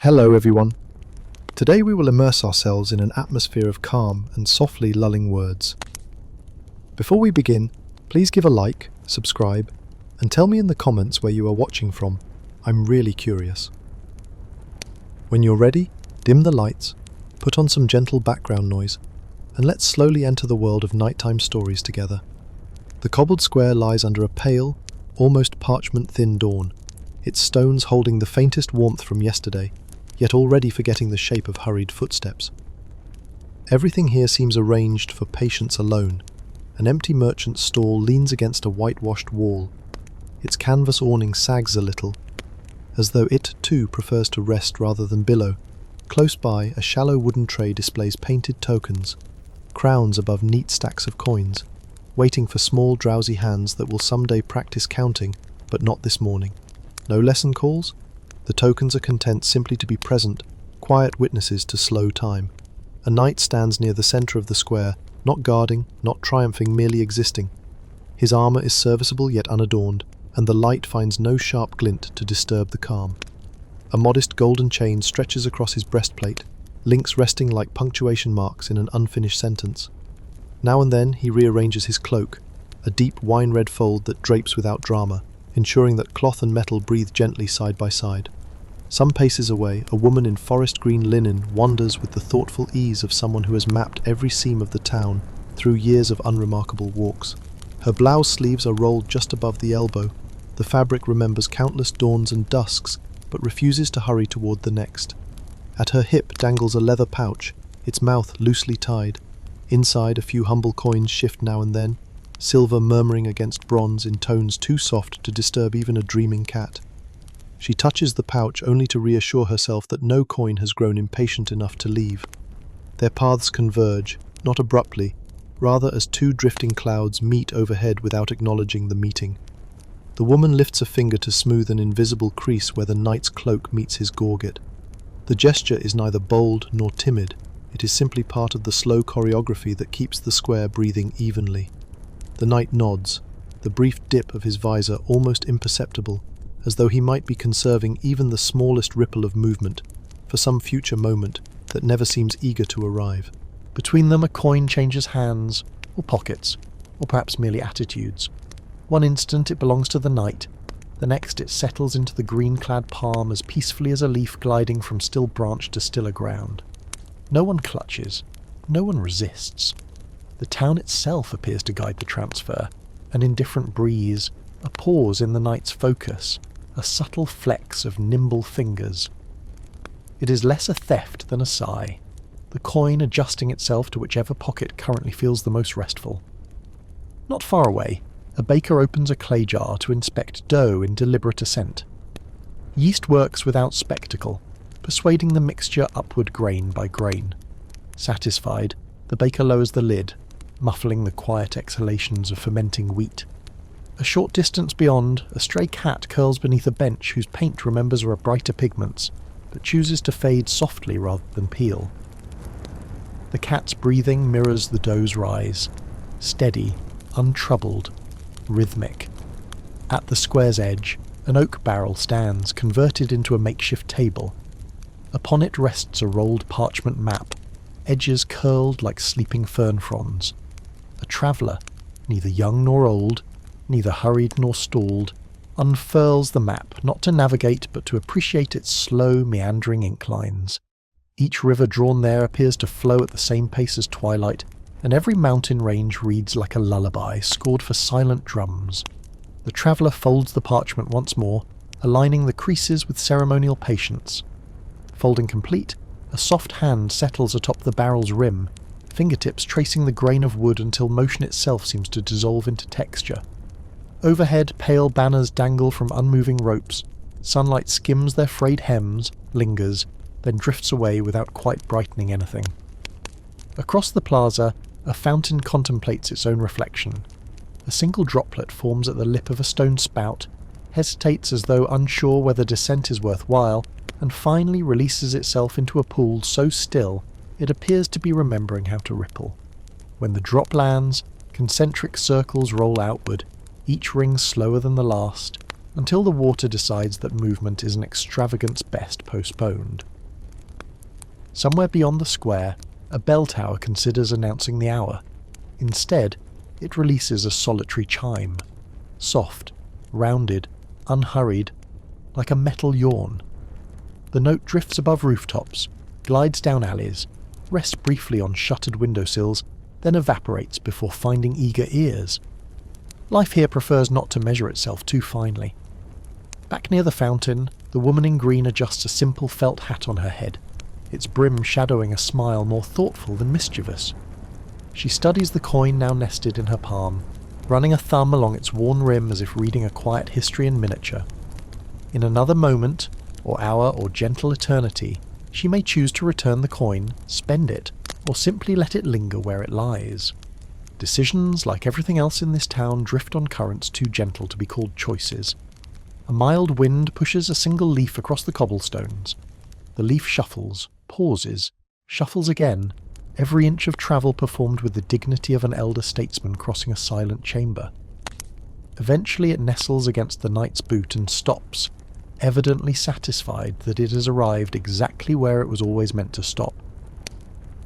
Hello everyone. Today we will immerse ourselves in an atmosphere of calm and softly lulling words. Before we begin, please give a like, subscribe, and tell me in the comments where you are watching from. I'm really curious. When you're ready, dim the lights, put on some gentle background noise, and let's slowly enter the world of nighttime stories together. The cobbled square lies under a pale, almost parchment-thin dawn, its stones holding the faintest warmth from yesterday, yet already forgetting the shape of hurried footsteps. Everything here seems arranged for patience alone. An empty merchant's stall leans against a whitewashed wall. Its canvas awning sags a little, as though it too prefers to rest rather than billow. Close by, a shallow wooden tray displays painted tokens, crowns above neat stacks of coins, waiting for small drowsy hands that will someday practice counting, but not this morning. No lesson calls? The tokens are content simply to be present, quiet witnesses to slow time. A knight stands near the centre of the square, not guarding, not triumphing, merely existing. His armour is serviceable yet unadorned, and the light finds no sharp glint to disturb the calm. A modest golden chain stretches across his breastplate, links resting like punctuation marks in an unfinished sentence. Now and then he rearranges his cloak, a deep wine-red fold that drapes without drama, ensuring that cloth and metal breathe gently side by side. Some paces away, a woman in forest green linen wanders with the thoughtful ease of someone who has mapped every seam of the town through years of unremarkable walks. Her blouse sleeves are rolled just above the elbow. The fabric remembers countless dawns and dusks, but refuses to hurry toward the next. At her hip dangles a leather pouch, its mouth loosely tied. Inside, a few humble coins shift now and then, silver murmuring against bronze in tones too soft to disturb even a dreaming cat. She touches the pouch only to reassure herself that no coin has grown impatient enough to leave. Their paths converge, not abruptly, rather as two drifting clouds meet overhead without acknowledging the meeting. The woman lifts a finger to smooth an invisible crease where the knight's cloak meets his gorget. The gesture is neither bold nor timid. It is simply part of the slow choreography that keeps the square breathing evenly. The knight nods, the brief dip of his visor almost imperceptible, as though he might be conserving even the smallest ripple of movement for some future moment that never seems eager to arrive. Between them a coin changes hands, or pockets, or perhaps merely attitudes. One instant it belongs to the knight, the next it settles into the green-clad palm as peacefully as a leaf gliding from still branch to stiller ground. No one clutches, no one resists. The town itself appears to guide the transfer, an indifferent breeze, a pause in the knight's focus, a subtle flex of nimble fingers. It is less a theft than a sigh, the coin adjusting itself to whichever pocket currently feels the most restful. Not far away, a baker opens a clay jar to inspect dough in deliberate ascent. Yeast works without spectacle, persuading the mixture upward grain by grain. Satisfied, the baker lowers the lid, muffling the quiet exhalations of fermenting wheat. A short distance beyond, a stray cat curls beneath a bench whose paint remembers her brighter pigments, but chooses to fade softly rather than peel. The cat's breathing mirrors the dough's rise, steady, untroubled, rhythmic. At the square's edge, an oak barrel stands, converted into a makeshift table. Upon it rests a rolled parchment map, edges curled like sleeping fern fronds. A traveller, neither young nor old, neither hurried nor stalled, unfurls the map not to navigate but to appreciate its slow, meandering inclines. Each river drawn there appears to flow at the same pace as twilight, and every mountain range reads like a lullaby scored for silent drums. The traveller folds the parchment once more, aligning the creases with ceremonial patience. Folding complete, a soft hand settles atop the barrel's rim, fingertips tracing the grain of wood until motion itself seems to dissolve into texture. Overhead, pale banners dangle from unmoving ropes. Sunlight skims their frayed hems, lingers, then drifts away without quite brightening anything. Across the plaza, a fountain contemplates its own reflection. A single droplet forms at the lip of a stone spout, hesitates as though unsure whether descent is worthwhile, and finally releases itself into a pool so still it appears to be remembering how to ripple. When the drop lands, concentric circles roll outward, each ring slower than the last, until the water decides that movement is an extravagance best postponed. Somewhere beyond the square, a bell tower considers announcing the hour. Instead, it releases a solitary chime. Soft, rounded, unhurried, like a metal yawn. The note drifts above rooftops, glides down alleys, rests briefly on shuttered windowsills, then evaporates before finding eager ears. Life here prefers not to measure itself too finely. Back near the fountain, the woman in green adjusts a simple felt hat on her head, its brim shadowing a smile more thoughtful than mischievous. She studies the coin now nested in her palm, running a thumb along its worn rim as if reading a quiet history in miniature. In another moment, or hour, or gentle eternity, she may choose to return the coin, spend it, or simply let it linger where it lies. Decisions, like everything else in this town, drift on currents too gentle to be called choices. A mild wind pushes a single leaf across the cobblestones. The leaf shuffles, pauses, shuffles again, every inch of travel performed with the dignity of an elder statesman crossing a silent chamber. Eventually it nestles against the knight's boot and stops, evidently satisfied that it has arrived exactly where it was always meant to stop.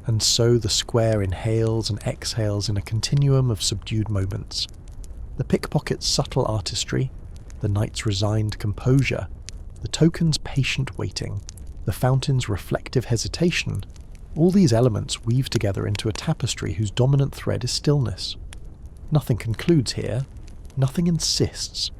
And so the square inhales and exhales in a continuum of subdued moments. The pickpocket's subtle artistry, the knight's resigned composure, the token's patient waiting, the fountain's reflective hesitation, all these elements weave together into a tapestry whose dominant thread is stillness. Nothing concludes here, nothing insists.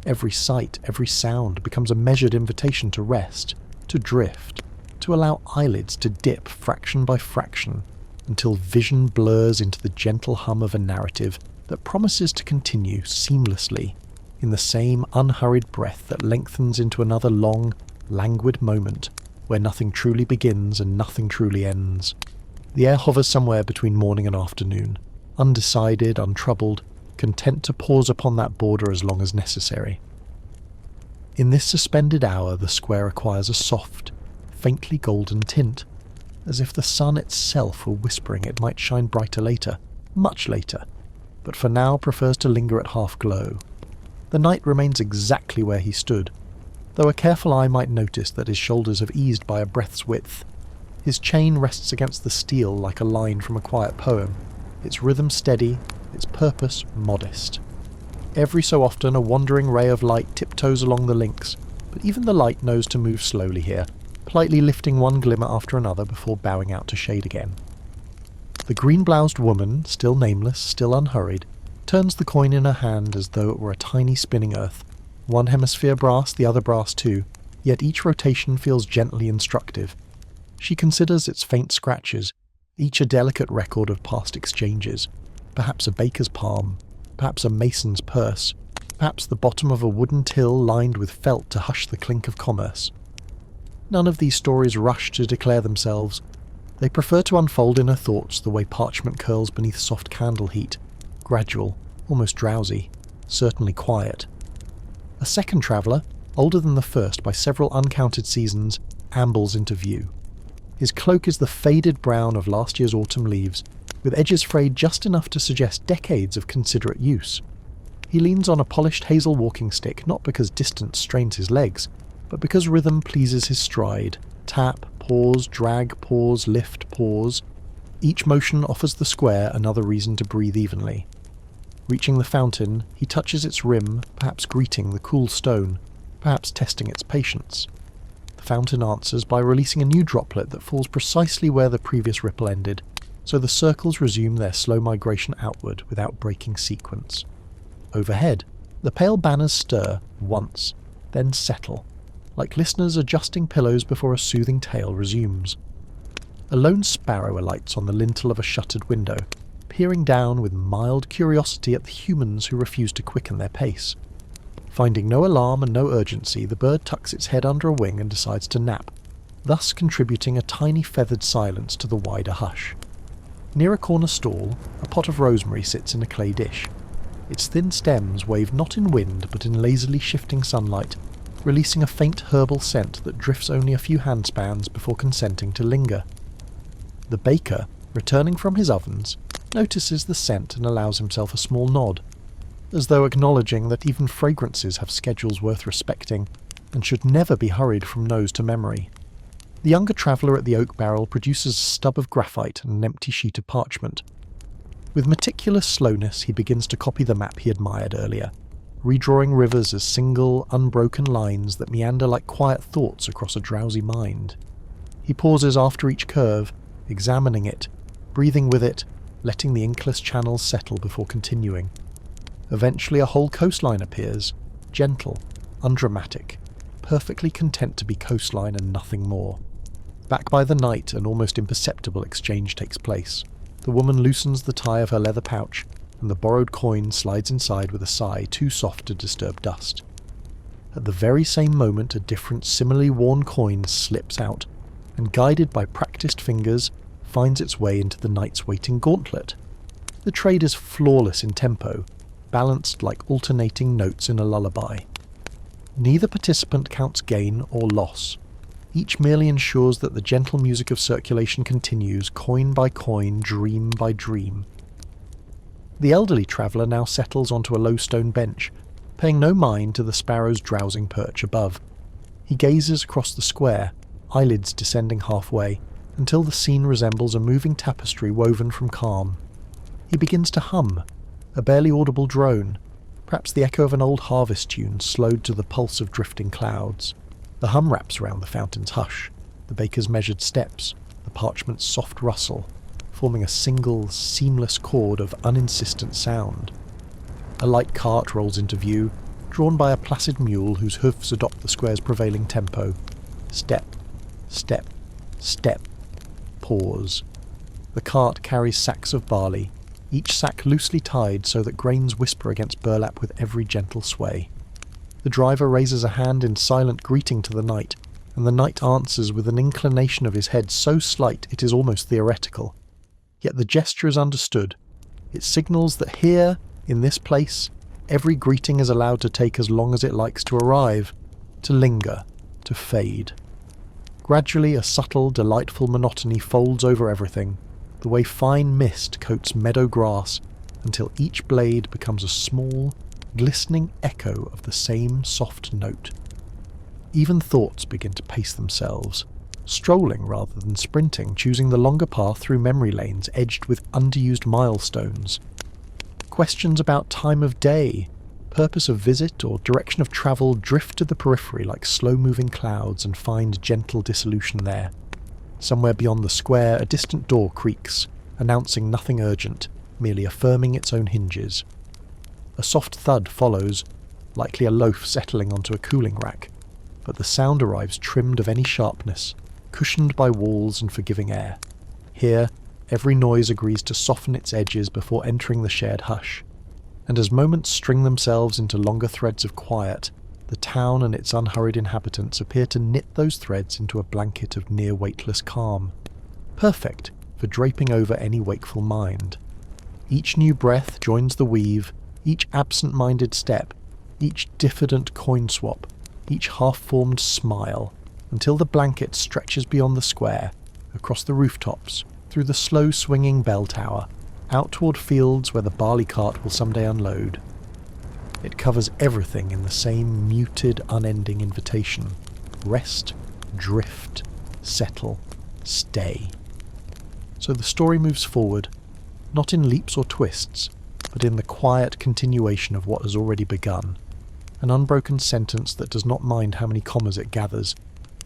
Every sight, every sound becomes a measured invitation to rest, to drift, to allow eyelids to dip fraction by fraction, until vision blurs into the gentle hum of a narrative that promises to continue seamlessly, in the same unhurried breath that lengthens into another long, languid moment, where nothing truly begins and nothing truly ends. The air hovers somewhere between morning and afternoon, undecided, untroubled, content to pause upon that border as long as necessary. In this suspended hour, the square acquires a soft, faintly golden tint, as if the sun itself were whispering it might shine brighter later, much later, but for now prefers to linger at half-glow. The knight remains exactly where he stood, though a careful eye might notice that his shoulders have eased by a breath's width. His chain rests against the steel like a line from a quiet poem, its rhythm steady, its purpose modest. Every so often a wandering ray of light tiptoes along the links, but even the light knows to move slowly here, politely lifting one glimmer after another before bowing out to shade again. The green-bloused woman, still nameless, still unhurried, turns the coin in her hand as though it were a tiny spinning earth, one hemisphere brass, the other brass too, yet each rotation feels gently instructive. She considers its faint scratches, each a delicate record of past exchanges, perhaps a baker's palm, perhaps a mason's purse, perhaps the bottom of a wooden till lined with felt to hush the clink of commerce. None of these stories rush to declare themselves. They prefer to unfold in her thoughts the way parchment curls beneath soft candle heat, gradual, almost drowsy, certainly quiet. A second traveller, older than the first by several uncounted seasons, ambles into view. His cloak is the faded brown of last year's autumn leaves, with edges frayed just enough to suggest decades of considerate use. He leans on a polished hazel walking stick not because distance strains his legs, but because rhythm pleases his stride. Tap, pause, drag, pause, lift, pause. Each motion offers the square another reason to breathe evenly. Reaching the fountain, he touches its rim, perhaps greeting the cool stone, perhaps testing its patience. The fountain answers by releasing a new droplet that falls precisely where the previous ripple ended, so the circles resume their slow migration outward without breaking sequence. Overhead, the pale banners stir, once, then settle, like listeners adjusting pillows before a soothing tale resumes. A lone sparrow alights on the lintel of a shuttered window, peering down with mild curiosity at the humans who refuse to quicken their pace. Finding no alarm and no urgency, the bird tucks its head under a wing and decides to nap, thus contributing a tiny feathered silence to the wider hush. Near a corner stall, a pot of rosemary sits in a clay dish. Its thin stems wave not in wind but in lazily shifting sunlight, releasing a faint herbal scent that drifts only a few handspans before consenting to linger. The baker, returning from his ovens, notices the scent and allows himself a small nod, as though acknowledging that even fragrances have schedules worth respecting and should never be hurried from nose to memory. The younger traveller at the oak barrel produces a stub of graphite and an empty sheet of parchment. With meticulous slowness, he begins to copy the map he admired earlier, redrawing rivers as single, unbroken lines that meander like quiet thoughts across a drowsy mind. He pauses after each curve, examining it, breathing with it, letting the inkless channels settle before continuing. Eventually a whole coastline appears, gentle, undramatic, perfectly content to be coastline and nothing more. Back by the night, an almost imperceptible exchange takes place. The woman loosens the tie of her leather pouch, and the borrowed coin slides inside with a sigh too soft to disturb dust. At the very same moment, a different, similarly worn coin slips out, and guided by practiced fingers, finds its way into the knight's waiting gauntlet. The trade is flawless in tempo, balanced like alternating notes in a lullaby. Neither participant counts gain or loss. Each merely ensures that the gentle music of circulation continues, coin by coin, dream by dream. The elderly traveller now settles onto a low stone bench, paying no mind to the sparrow's drowsing perch above. He gazes across the square, eyelids descending halfway, until the scene resembles a moving tapestry woven from calm. He begins to hum, a barely audible drone, perhaps the echo of an old harvest tune slowed to the pulse of drifting clouds. The hum wraps around the fountain's hush, the baker's measured steps, the parchment's soft rustle, forming a single, seamless chord of uninsistent sound. A light cart rolls into view, drawn by a placid mule whose hoofs adopt the square's prevailing tempo. Step, step, step, pause. The cart carries sacks of barley, each sack loosely tied so that grains whisper against burlap with every gentle sway. The driver raises a hand in silent greeting to the knight, and the knight answers with an inclination of his head so slight it is almost theoretical. Yet the gesture is understood. It signals that here, in this place, every greeting is allowed to take as long as it likes to arrive, to linger, to fade. Gradually a subtle, delightful monotony folds over everything, the way fine mist coats meadow grass, until each blade becomes a small, glistening echo of the same soft note. Even thoughts begin to pace themselves, strolling rather than sprinting, choosing the longer path through memory lanes edged with underused milestones. Questions about time of day, purpose of visit, or direction of travel drift to the periphery like slow-moving clouds and find gentle dissolution there. Somewhere beyond the square, a distant door creaks, announcing nothing urgent, merely affirming its own hinges. A soft thud follows, likely a loaf settling onto a cooling rack, but the sound arrives trimmed of any sharpness, cushioned by walls and forgiving air. Here, every noise agrees to soften its edges before entering the shared hush, and as moments string themselves into longer threads of quiet, the town and its unhurried inhabitants appear to knit those threads into a blanket of near-weightless calm, perfect for draping over any wakeful mind. Each new breath joins the weave, each absent-minded step, each diffident coin swap, each half-formed smile, until the blanket stretches beyond the square, across the rooftops, through the slow-swinging bell tower, out toward fields where the barley cart will someday unload. It covers everything in the same muted, unending invitation. Rest, drift, settle, stay. So the story moves forward, not in leaps or twists, but in the quiet continuation of what has already begun. An unbroken sentence that does not mind how many commas it gathers,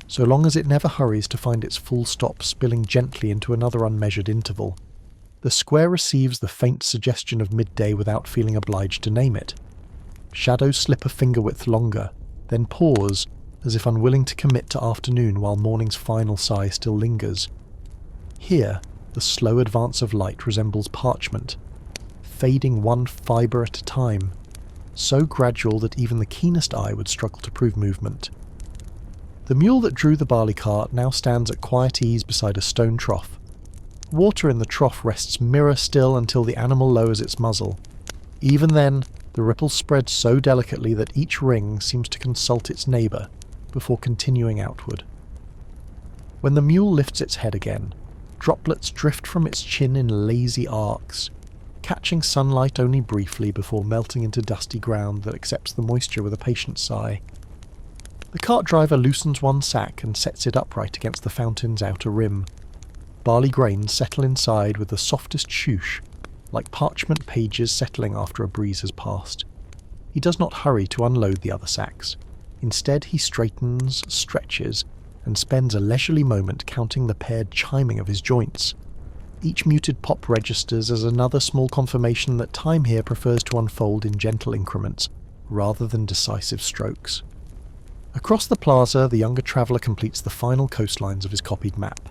so long as it never hurries to find its full stop spilling gently into another unmeasured interval. The square receives the faint suggestion of midday without feeling obliged to name it. Shadows slip a finger-width longer, then pause, as if unwilling to commit to afternoon while morning's final sigh still lingers. Here, the slow advance of light resembles parchment, fading one fibre at a time, so gradual that even the keenest eye would struggle to prove movement. The mule that drew the barley cart now stands at quiet ease beside a stone trough. Water in the trough rests mirror still until the animal lowers its muzzle. Even then, the ripples spread so delicately that each ring seems to consult its neighbour before continuing outward. When the mule lifts its head again, droplets drift from its chin in lazy arcs, catching sunlight only briefly before melting into dusty ground that accepts the moisture with a patient sigh. The cart driver loosens one sack and sets it upright against the fountain's outer rim. Barley grains settle inside with the softest shoosh, like parchment pages settling after a breeze has passed. He does not hurry to unload the other sacks. Instead, he straightens, stretches, and spends a leisurely moment counting the paired chiming of his joints. Each muted pop registers as another small confirmation that time here prefers to unfold in gentle increments, rather than decisive strokes. Across the plaza, the younger traveller completes the final coastlines of his copied map.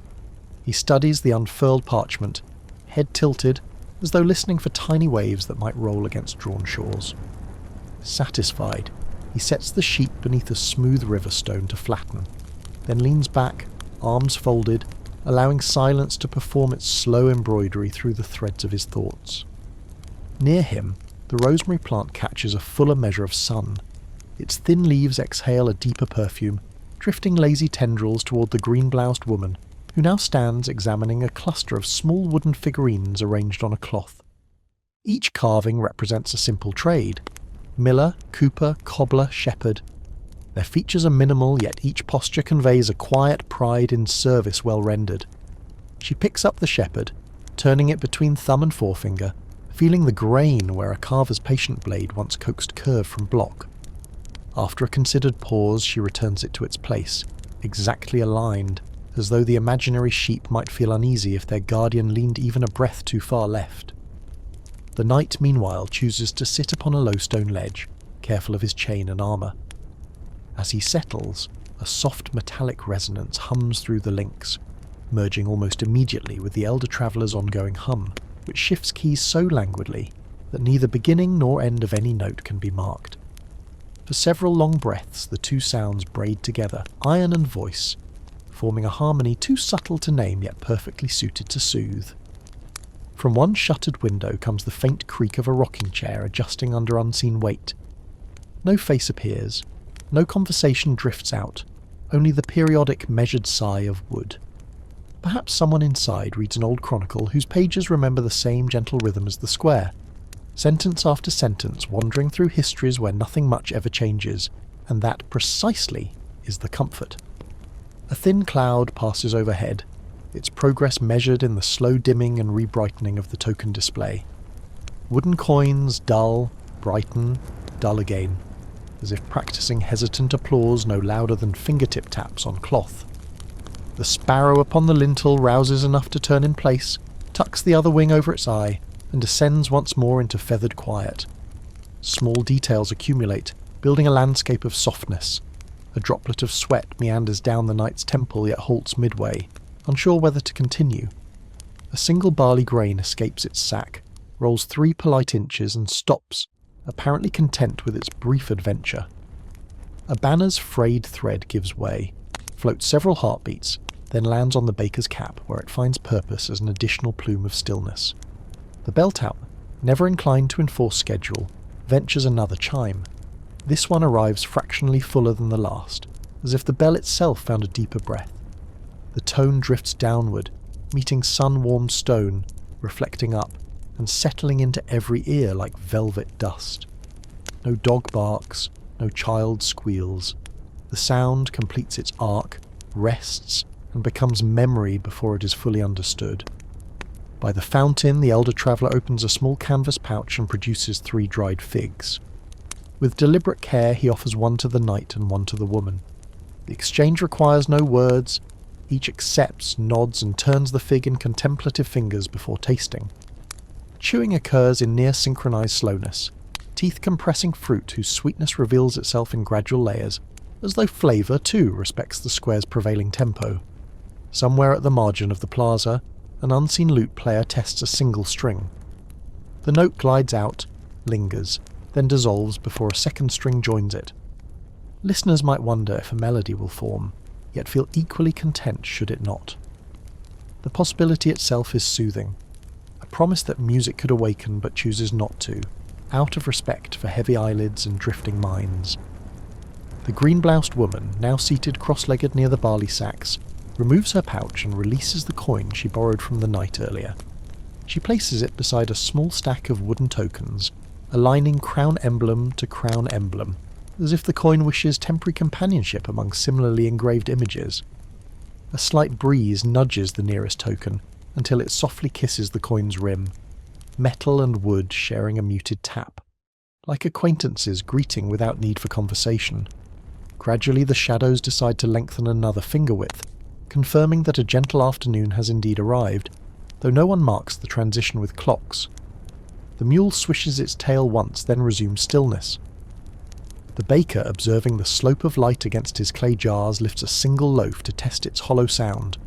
He studies the unfurled parchment, head tilted, as though listening for tiny waves that might roll against drawn shores. Satisfied, he sets the sheet beneath a smooth river stone to flatten, then leans back, arms folded, allowing silence to perform its slow embroidery through the threads of his thoughts. Near him, the rosemary plant catches a fuller measure of sun. Its thin leaves exhale a deeper perfume, drifting lazy tendrils toward the green-bloused woman, who now stands examining a cluster of small wooden figurines arranged on a cloth. Each carving represents a simple trade: miller, cooper, cobbler, shepherd. Their features are minimal, yet each posture conveys a quiet pride in service well rendered. She picks up the shepherd, turning it between thumb and forefinger, feeling the grain where a carver's patient blade once coaxed curve from block. After a considered pause, she returns it to its place, exactly aligned, as though the imaginary sheep might feel uneasy if their guardian leaned even a breath too far left. The knight, meanwhile, chooses to sit upon a low stone ledge, careful of his chain and armour. As he settles, a soft metallic resonance hums through the links, merging almost immediately with the elder traveller's ongoing hum, which shifts keys so languidly that neither beginning nor end of any note can be marked. For several long breaths, the two sounds braid together, iron and voice, forming a harmony too subtle to name yet perfectly suited to soothe. From one shuttered window comes the faint creak of a rocking chair adjusting under unseen weight. No face appears, no conversation drifts out, only the periodic measured sigh of wood. Perhaps someone inside reads an old chronicle whose pages remember the same gentle rhythm as the square, sentence after sentence wandering through histories where nothing much ever changes, and that precisely is the comfort. A thin cloud passes overhead, its progress measured in the slow dimming and rebrightening of the token display. Wooden coins dull, brighten, dull again, as if practicing hesitant applause no louder than fingertip taps on cloth. The sparrow upon the lintel rouses enough to turn in place, tucks the other wing over its eye, and descends once more into feathered quiet. Small details accumulate, building a landscape of softness. A droplet of sweat meanders down the knight's temple yet halts midway, unsure whether to continue. A single barley grain escapes its sack, rolls 3 polite inches and stops, apparently content with its brief adventure. A banner's frayed thread gives way, floats several heartbeats, then lands on the baker's cap where it finds purpose as an additional plume of stillness. The bell tower, never inclined to enforce schedule, ventures another chime. This one arrives fractionally fuller than the last, as if the bell itself found a deeper breath. The tone drifts downward, meeting sun-warmed stone, reflecting up, and settling into every ear like velvet dust. No dog barks, no child squeals. The sound completes its arc, rests, and becomes memory before it is fully understood. By the fountain, the elder traveller opens a small canvas pouch and produces 3 dried figs. With deliberate care, he offers one to the knight and one to the woman. The exchange requires no words. Each accepts, nods, and turns the fig in contemplative fingers before tasting. Chewing occurs in near synchronized slowness, teeth compressing fruit whose sweetness reveals itself in gradual layers, as though flavour too respects the square's prevailing tempo. Somewhere at the margin of the plaza, an unseen lute player tests a single string. The note glides out, lingers, then dissolves before a second string joins it. Listeners might wonder if a melody will form, yet feel equally content should it not. The possibility itself is soothing, a promise that music could awaken but chooses not to, out of respect for heavy eyelids and drifting minds. The green-bloused woman, now seated cross-legged near the barley sacks, removes her pouch and releases the coin she borrowed from the knight earlier. She places it beside a small stack of wooden tokens, aligning crown emblem to crown emblem, as if the coin wishes temporary companionship among similarly engraved images. A slight breeze nudges the nearest token until it softly kisses the coin's rim, metal and wood sharing a muted tap, like acquaintances greeting without need for conversation. Gradually the shadows decide to lengthen another finger width, confirming that a gentle afternoon has indeed arrived, though no one marks the transition with clocks. The mule swishes its tail once, then resumes stillness. The baker, observing the slope of light against his clay jars, lifts a single loaf to test its hollow sound,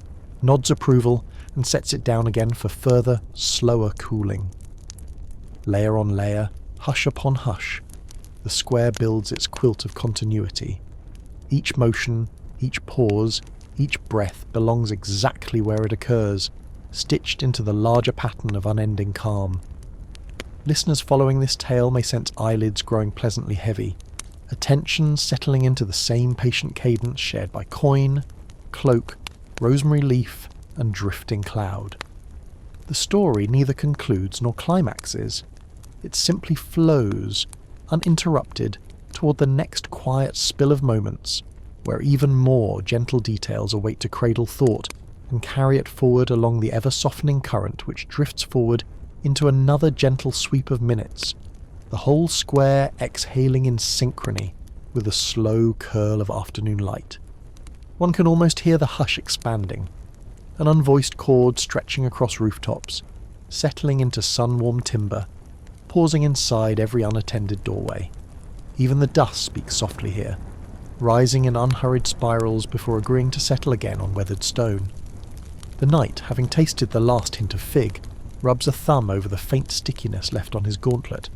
nods approval, and sets it down again for further, slower cooling. Layer on layer, hush upon hush, the square builds its quilt of continuity. Each motion, each pause, each breath belongs exactly where it occurs, stitched into the larger pattern of unending calm. Listeners following this tale may sense eyelids growing pleasantly heavy, attention settling into the same patient cadence shared by coin, cloak, rosemary leaf, and drifting cloud. The story neither concludes nor climaxes. It simply flows, uninterrupted, toward the next quiet spill of moments, where even more gentle details await to cradle thought and carry it forward along the ever-softening current which drifts forward into another gentle sweep of minutes, the whole square exhaling in synchrony with the slow curl of afternoon light. One can almost hear the hush expanding, an unvoiced chord stretching across rooftops, settling into sun-warmed timber, pausing inside every unattended doorway. Even the dust speaks softly here, rising in unhurried spirals before agreeing to settle again on weathered stone. The knight, having tasted the last hint of fig, rubs a thumb over the faint stickiness left on his gauntlet.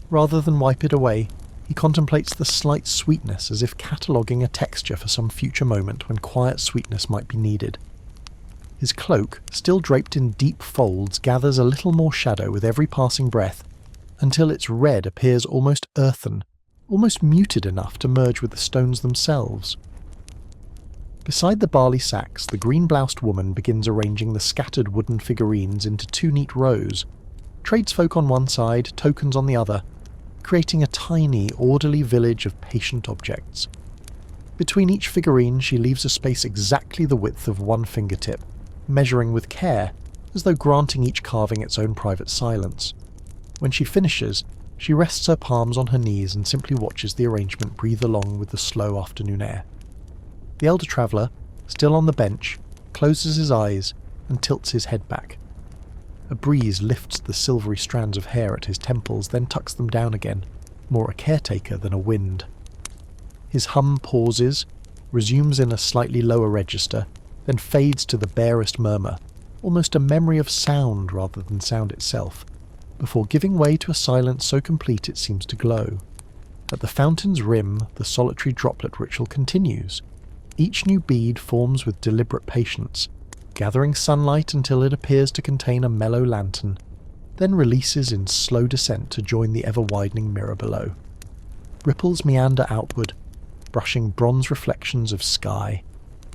Rather than wipe it away, he contemplates the slight sweetness as if cataloguing a texture for some future moment when quiet sweetness might be needed. His cloak, still draped in deep folds, gathers a little more shadow with every passing breath, until its red appears almost earthen, almost muted enough to merge with the stones themselves. Beside the barley sacks, the green-bloused woman begins arranging the scattered wooden figurines into two neat rows, tradesfolk on one side, tokens on the other, creating a tiny, orderly village of patient objects. Between each figurine she leaves a space exactly the width of one fingertip, measuring with care, as though granting each carving its own private silence. When she finishes, she rests her palms on her knees and simply watches the arrangement breathe along with the slow afternoon air. The elder traveller, still on the bench, closes his eyes and tilts his head back. A breeze lifts the silvery strands of hair at his temples, then tucks them down again, more a caretaker than a wind. His hum pauses, resumes in a slightly lower register, then fades to the barest murmur, almost a memory of sound rather than sound itself, before giving way to a silence so complete it seems to glow. At the fountain's rim, the solitary droplet ritual continues. Each new bead forms with deliberate patience, gathering sunlight until it appears to contain a mellow lantern, then releases in slow descent to join the ever-widening mirror below. Ripples meander outward, brushing bronze reflections of sky,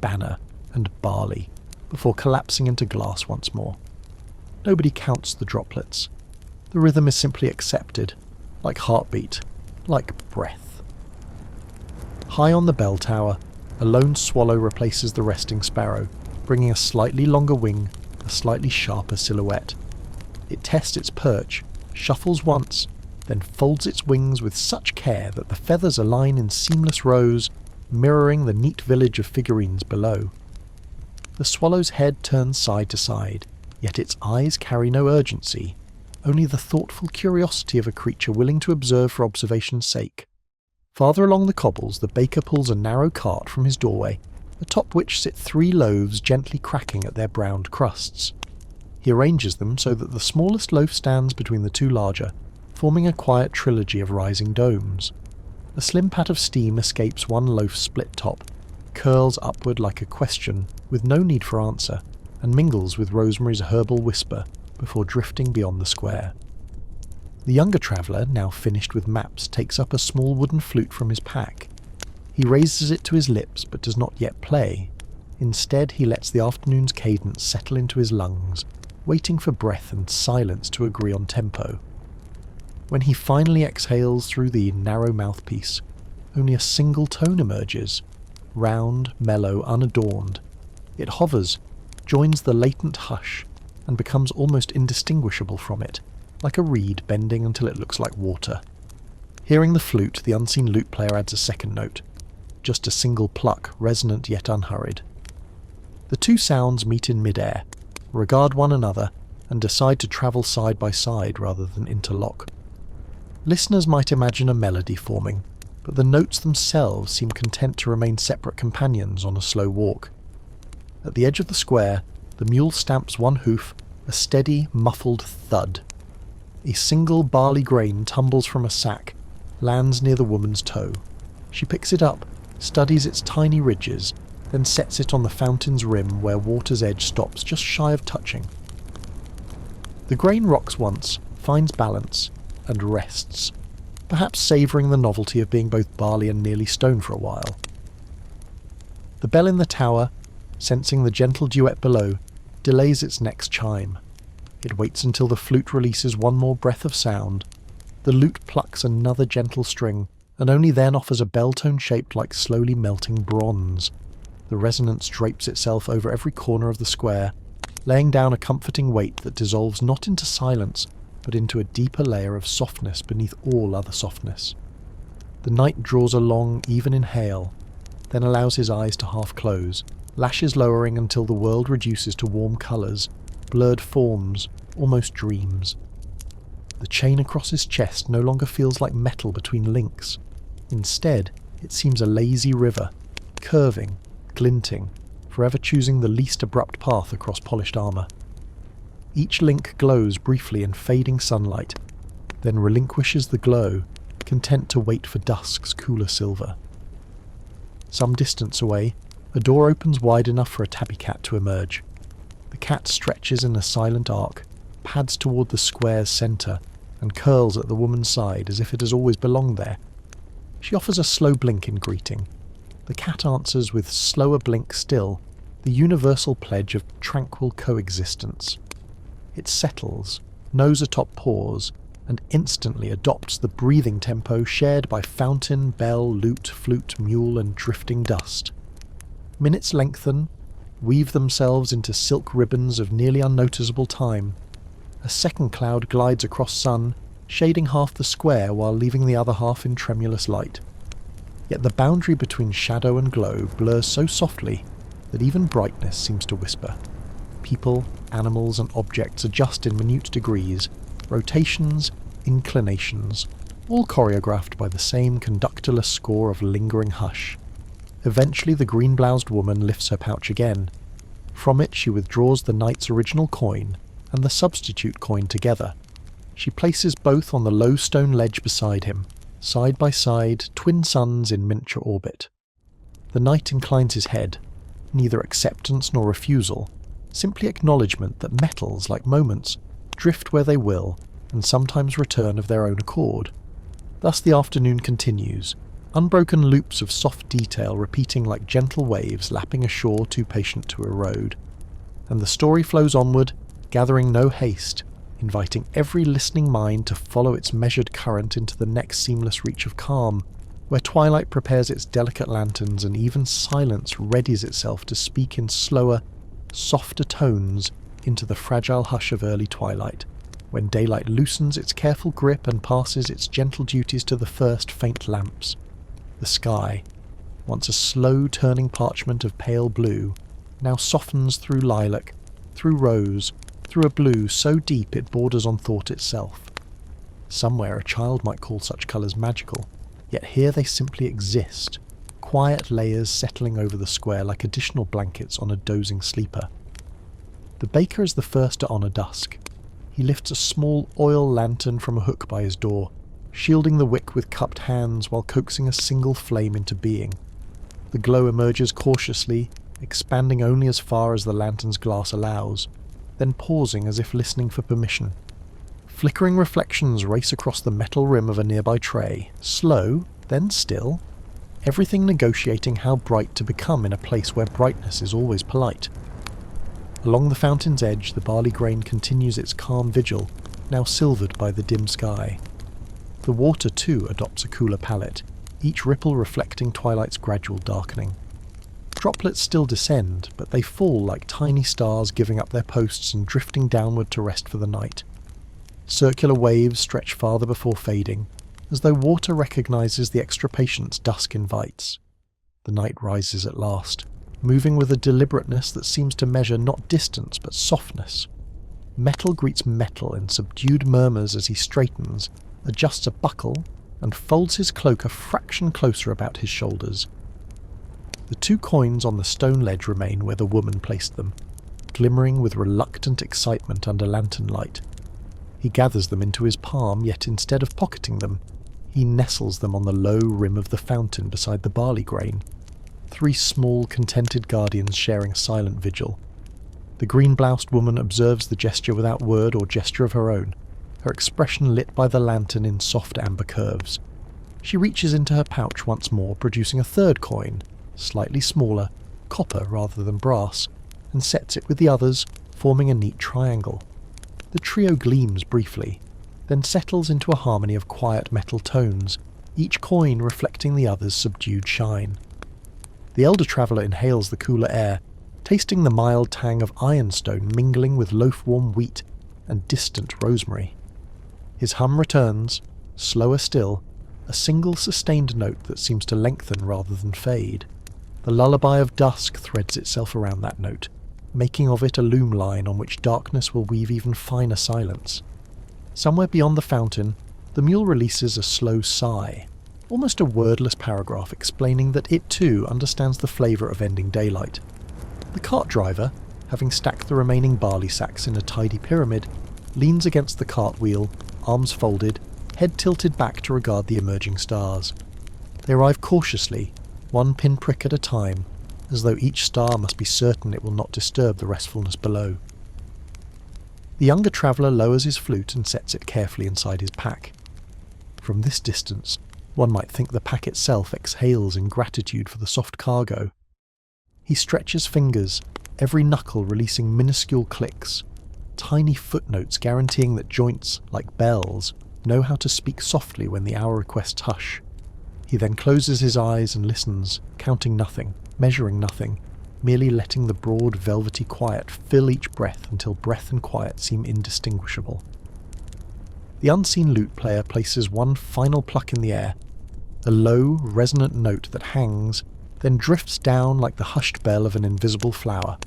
banner, and barley, before collapsing into glass once more. Nobody counts the droplets. The rhythm is simply accepted, like heartbeat, like breath. High on the bell tower, a lone swallow replaces the resting sparrow, bringing a slightly longer wing, a slightly sharper silhouette. It tests its perch, shuffles once, then folds its wings with such care that the feathers align in seamless rows, mirroring the neat village of figurines below. The swallow's head turns side to side, yet its eyes carry no urgency, only the thoughtful curiosity of a creature willing to observe for observation's sake. Farther along the cobbles, the baker pulls a narrow cart from his doorway, atop which sit 3 loaves gently cracking at their browned crusts. He arranges them so that the smallest loaf stands between the 2 larger, forming a quiet trilogy of rising domes. A slim pat of steam escapes one loaf's split top, curls upward like a question with no need for answer, and mingles with Rosemary's herbal whisper before drifting beyond the square. The younger traveller, now finished with maps, takes up a small wooden flute from his pack. He raises it to his lips but does not yet play. Instead, he lets the afternoon's cadence settle into his lungs, waiting for breath and silence to agree on tempo. When he finally exhales through the narrow mouthpiece, only a single tone emerges, round, mellow, unadorned. It hovers, joins the latent hush, and becomes almost indistinguishable from it, like a reed bending until it looks like water. Hearing the flute, the unseen lute player adds a second note, just a single pluck, resonant yet unhurried. The two sounds meet in mid-air, regard one another, and decide to travel side by side rather than interlock. Listeners might imagine a melody forming, but the notes themselves seem content to remain separate companions on a slow walk. At the edge of the square, the mule stamps one hoof, a steady, muffled thud. A single barley grain tumbles from a sack, lands near the woman's toe. She picks it up, studies its tiny ridges, then sets it on the fountain's rim where water's edge stops just shy of touching. The grain rocks once, finds balance, and rests, perhaps savouring the novelty of being both barley and nearly stone for a while. The bell in the tower, sensing the gentle duet below, delays its next chime. It waits until the flute releases one more breath of sound. The lute plucks another gentle string, and only then offers a bell tone shaped like slowly melting bronze. The resonance drapes itself over every corner of the square, laying down a comforting weight that dissolves not into silence, but into a deeper layer of softness beneath all other softness. The night draws a long, even inhale, then allows his eyes to half close, lashes lowering until the world reduces to warm colours, blurred forms, almost dreams. The chain across his chest no longer feels like metal between links. Instead, it seems a lazy river, curving, glinting, forever choosing the least abrupt path across polished armour. Each link glows briefly in fading sunlight, then relinquishes the glow, content to wait for dusk's cooler silver. Some distance away, a door opens wide enough for a tabby cat to emerge. The cat stretches in a silent arc, pads toward the square's centre, and curls at the woman's side as if it has always belonged there. She offers a slow blink in greeting. The cat answers with slower blink still, the universal pledge of tranquil coexistence. It settles, nose atop paws, and instantly adopts the breathing tempo shared by fountain, bell, lute, flute, mule, and drifting dust. Minutes lengthen, weave themselves into silk ribbons of nearly unnoticeable time. A second cloud glides across sun, shading half the square while leaving the other half in tremulous light. Yet the boundary between shadow and glow blurs so softly that even brightness seems to whisper. People, animals, and objects adjust in minute degrees, rotations, inclinations, all choreographed by the same conductorless score of lingering hush. Eventually the green-bloused woman lifts her pouch again. From it she withdraws the knight's original coin and the substitute coin together. She places both on the low stone ledge beside him, side by side, twin suns in miniature orbit. The knight inclines his head, neither acceptance nor refusal, simply acknowledgement that metals, like moments, drift where they will, and sometimes return of their own accord. Thus the afternoon continues, unbroken loops of soft detail repeating like gentle waves lapping a shore too patient to erode. And the story flows onward, gathering no haste, inviting every listening mind to follow its measured current into the next seamless reach of calm, where twilight prepares its delicate lanterns and even silence readies itself to speak in slower, softer tones into the fragile hush of early twilight, when daylight loosens its careful grip and passes its gentle duties to the first faint lamps. The sky, once a slow-turning parchment of pale blue, now softens through lilac, through rose, through a blue so deep it borders on thought itself. Somewhere a child might call such colours magical, yet here they simply exist, quiet layers settling over the square like additional blankets on a dozing sleeper. The baker is the first to honour dusk. He lifts a small oil lantern from a hook by his door, shielding the wick with cupped hands while coaxing a single flame into being. The glow emerges cautiously, expanding only as far as the lantern's glass allows, then pausing as if listening for permission. Flickering reflections race across the metal rim of a nearby tray, slow, then still, everything negotiating how bright to become in a place where brightness is always polite. Along the fountain's edge, the barley grain continues its calm vigil, now silvered by the dim sky. The water, too, adopts a cooler palette, each ripple reflecting twilight's gradual darkening. Droplets still descend, but they fall like tiny stars giving up their posts and drifting downward to rest for the night. Circular waves stretch farther before fading, as though water recognises the extra patience dusk invites. The night rises at last, moving with a deliberateness that seems to measure not distance but softness. Metal greets metal in subdued murmurs as he straightens, adjusts a buckle, and folds his cloak a fraction closer about his shoulders. The 2 coins on the stone ledge remain where the woman placed them, glimmering with reluctant excitement under lantern light. He gathers them into his palm, yet instead of pocketing them, he nestles them on the low rim of the fountain beside the barley grain. 3 small, contented guardians sharing a silent vigil. The green-bloused woman observes the gesture without word or gesture of her own, her expression lit by the lantern in soft amber curves. She reaches into her pouch once more, producing a 3rd coin, slightly smaller, copper rather than brass, and sets it with the others, forming a neat triangle. The trio gleams briefly, then settles into a harmony of quiet metal tones, each coin reflecting the other's subdued shine. The elder traveller inhales the cooler air, tasting the mild tang of ironstone mingling with loaf-warm wheat and distant rosemary. His hum returns, slower still, a single sustained note that seems to lengthen rather than fade. The lullaby of dusk threads itself around that note, making of it a loom line on which darkness will weave even finer silence. Somewhere beyond the fountain, the mule releases a slow sigh, almost a wordless paragraph explaining that it too understands the flavour of ending daylight. The cart driver, having stacked the remaining barley sacks in a tidy pyramid, leans against the cart wheel, arms folded, head tilted back to regard the emerging stars. They arrive cautiously, 1 pinprick at a time, as though each star must be certain it will not disturb the restfulness below. The younger traveller lowers his flute and sets it carefully inside his pack. From this distance, one might think the pack itself exhales in gratitude for the soft cargo. He stretches fingers, every knuckle releasing minuscule clicks, tiny footnotes guaranteeing that joints, like bells, know how to speak softly when the hour requests hush. He then closes his eyes and listens, counting nothing, measuring nothing, merely letting the broad velvety quiet fill each breath until breath and quiet seem indistinguishable. The unseen lute player places 1 final pluck in the air, a low, resonant note that hangs, then drifts down like the hushed bell of an invisible flower.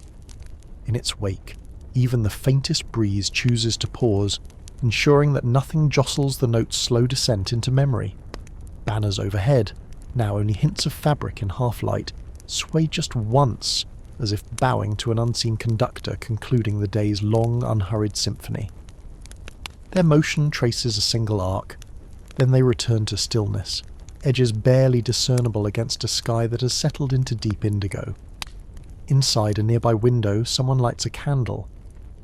In its wake, even the faintest breeze chooses to pause, ensuring that nothing jostles the note's slow descent into memory. Banners overhead, now only hints of fabric in half-light, sway just once, as if bowing to an unseen conductor concluding the day's long, unhurried symphony. Their motion traces a single arc, then they return to stillness, edges barely discernible against a sky that has settled into deep indigo. Inside a nearby window, someone lights a candle.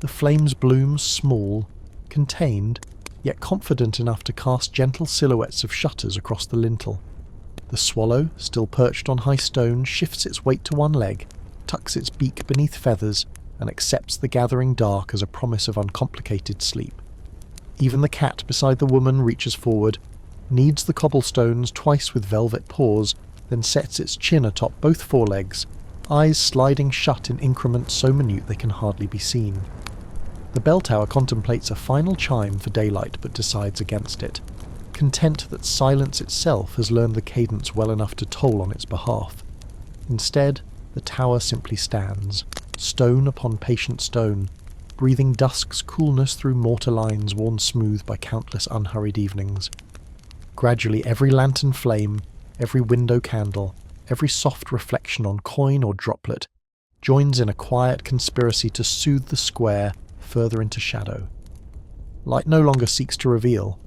The flames bloom small, contained, yet confident enough to cast gentle silhouettes of shutters across the lintel. The swallow, still perched on high stone, shifts its weight to 1 leg, tucks its beak beneath feathers, and accepts the gathering dark as a promise of uncomplicated sleep. Even the cat beside the woman reaches forward, kneads the cobblestones twice with velvet paws, then sets its chin atop both forelegs, eyes sliding shut in increments so minute they can hardly be seen. The bell tower contemplates a final chime for daylight but decides against it, content that silence itself has learned the cadence well enough to toll on its behalf. Instead, the tower simply stands, stone upon patient stone, breathing dusk's coolness through mortar lines worn smooth by countless unhurried evenings. Gradually every lantern flame, every window candle, every soft reflection on coin or droplet, joins in a quiet conspiracy to soothe the square further into shadow. Light no longer seeks to reveal,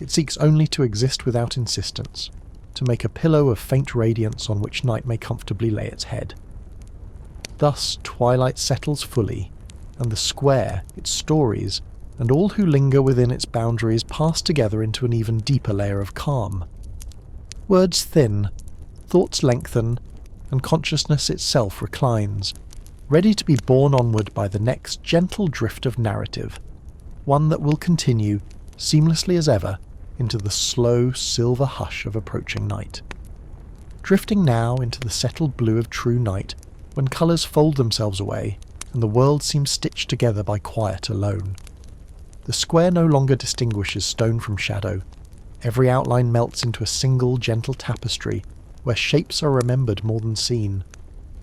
it seeks only to exist without insistence, to make a pillow of faint radiance on which night may comfortably lay its head. Thus twilight settles fully, and the square, its stories, and all who linger within its boundaries pass together into an even deeper layer of calm. Words thin, thoughts lengthen, and consciousness itself reclines, ready to be borne onward by the next gentle drift of narrative, one that will continue, seamlessly as ever, into the slow silver hush of approaching night. drifting now into the settled blue of true night, when colours fold themselves away and the world seems stitched together by quiet alone. The square no longer distinguishes stone from shadow. Every outline melts into a single gentle tapestry, where shapes are remembered more than seen.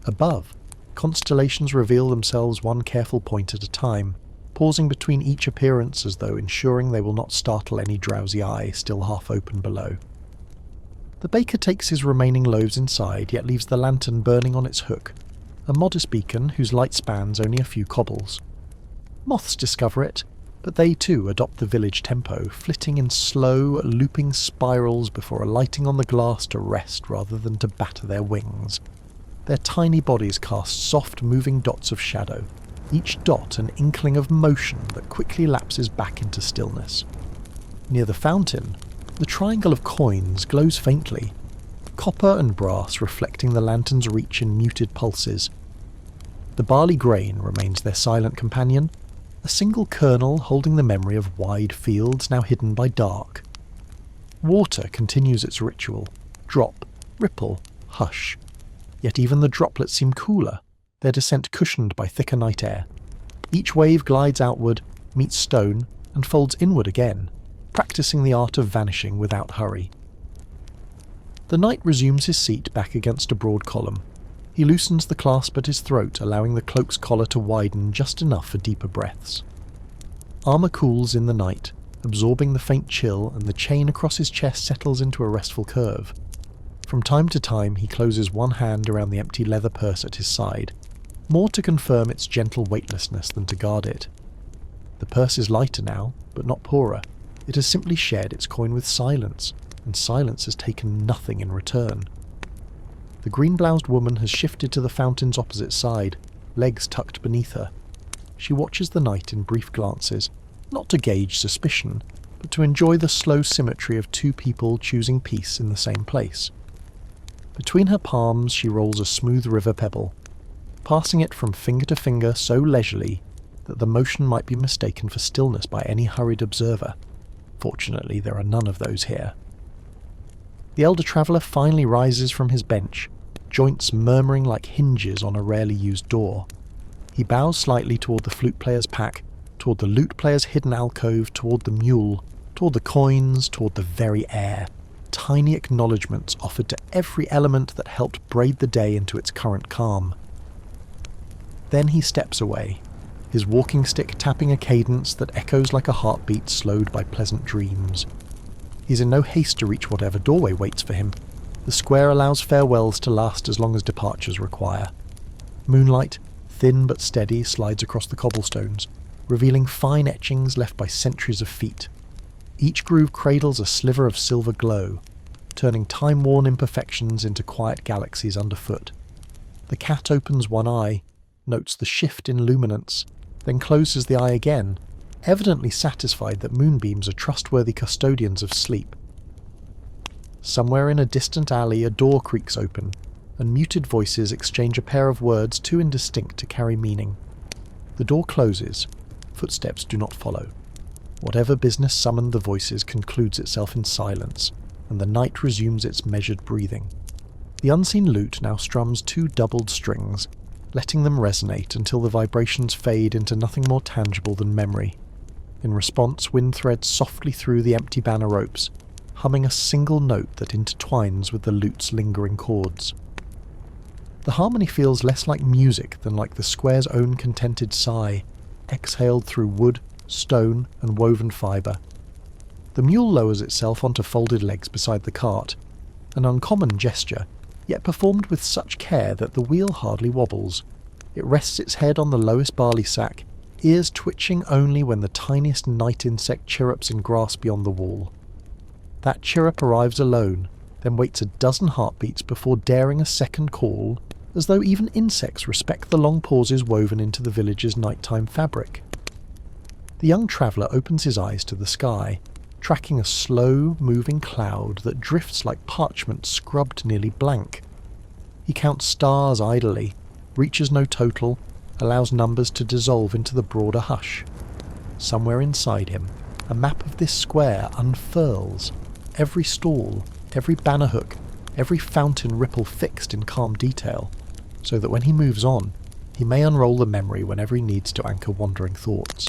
Above, constellations reveal themselves one careful point at a time, pausing between each appearance as though ensuring they will not startle any drowsy eye still half open below. The baker takes his remaining loaves inside, yet leaves the lantern burning on its hook, a modest beacon whose light spans only a few cobbles. Moths discover it, but they too adopt the village tempo, flitting in slow, looping spirals before alighting on the glass to rest rather than to batter their wings. Their tiny bodies cast soft, moving dots of shadow, each dot an inkling of motion that quickly lapses back into stillness. Near the fountain, the triangle of coins glows faintly, copper and brass reflecting the lantern's reach in muted pulses. The barley grain remains their silent companion, a single kernel holding the memory of wide fields now hidden by dark. Water continues its ritual, drop, ripple, hush. Yet even the droplets seem cooler, their descent cushioned by thicker night air. Each wave glides outward, meets stone, and folds inward again, practicing the art of vanishing without hurry. The knight resumes his seat back against a broad column. He loosens the clasp at his throat, allowing the cloak's collar to widen just enough for deeper breaths. Armour cools in the night, absorbing the faint chill, and the chain across his chest settles into a restful curve. From time to time he closes one hand around the empty leather purse at his side, more to confirm its gentle weightlessness than to guard it. The purse is lighter now, but not poorer. It has simply shared its coin with silence, and silence has taken nothing in return. The green-bloused woman has shifted to the fountain's opposite side, legs tucked beneath her. She watches the night in brief glances, not to gauge suspicion, but to enjoy the slow symmetry of two people choosing peace in the same place. Between her palms she rolls a smooth river pebble, passing it from finger to finger so leisurely that the motion might be mistaken for stillness by any hurried observer. Fortunately, there are none of those here. The elder traveller finally rises from his bench, joints murmuring like hinges on a rarely used door. He bows slightly toward the flute player's pack, toward the lute player's hidden alcove, toward the mule, toward the coins, toward the very air. Tiny acknowledgements offered to every element that helped braid the day into its current calm. Then he steps away, his walking stick tapping a cadence that echoes like a heartbeat slowed by pleasant dreams. He's in no haste to reach whatever doorway waits for him. The square allows farewells to last as long as departures require. Moonlight, thin but steady, slides across the cobblestones, revealing fine etchings left by centuries of feet. Each groove cradles a sliver of silver glow, turning time-worn imperfections into quiet galaxies underfoot. The cat opens one eye, notes the shift in luminance, then closes the eye again, evidently satisfied that moonbeams are trustworthy custodians of sleep. Somewhere in a distant alley a door creaks open, and muted voices exchange a pair of words too indistinct to carry meaning. The door closes, footsteps do not follow. Whatever business summoned the voices concludes itself in silence, and the night resumes its measured breathing. The unseen lute now strums two doubled strings, letting them resonate until the vibrations fade into nothing more tangible than memory. In response, wind threads softly through the empty banner ropes, humming a single note that intertwines with the lute's lingering chords. The harmony feels less like music than like the square's own contented sigh, exhaled through wood, stone, and woven fibre. The mule lowers itself onto folded legs beside the cart, an uncommon gesture, yet performed with such care that the wheel hardly wobbles. It rests its head on the lowest barley sack, ears twitching only when the tiniest night insect chirrups in grass beyond the wall. That chirrup arrives alone, then waits a dozen heartbeats before daring a second call, as though even insects respect the long pauses woven into the village's nighttime fabric. The young traveller opens his eyes to the sky, tracking a slow, moving cloud that drifts like parchment scrubbed nearly blank. He counts stars idly, reaches no total, allows numbers to dissolve into the broader hush. Somewhere inside him, a map of this square unfurls. Every stall, every banner hook, every fountain ripple fixed in calm detail, so that when he moves on, he may unroll the memory whenever he needs to anchor wandering thoughts.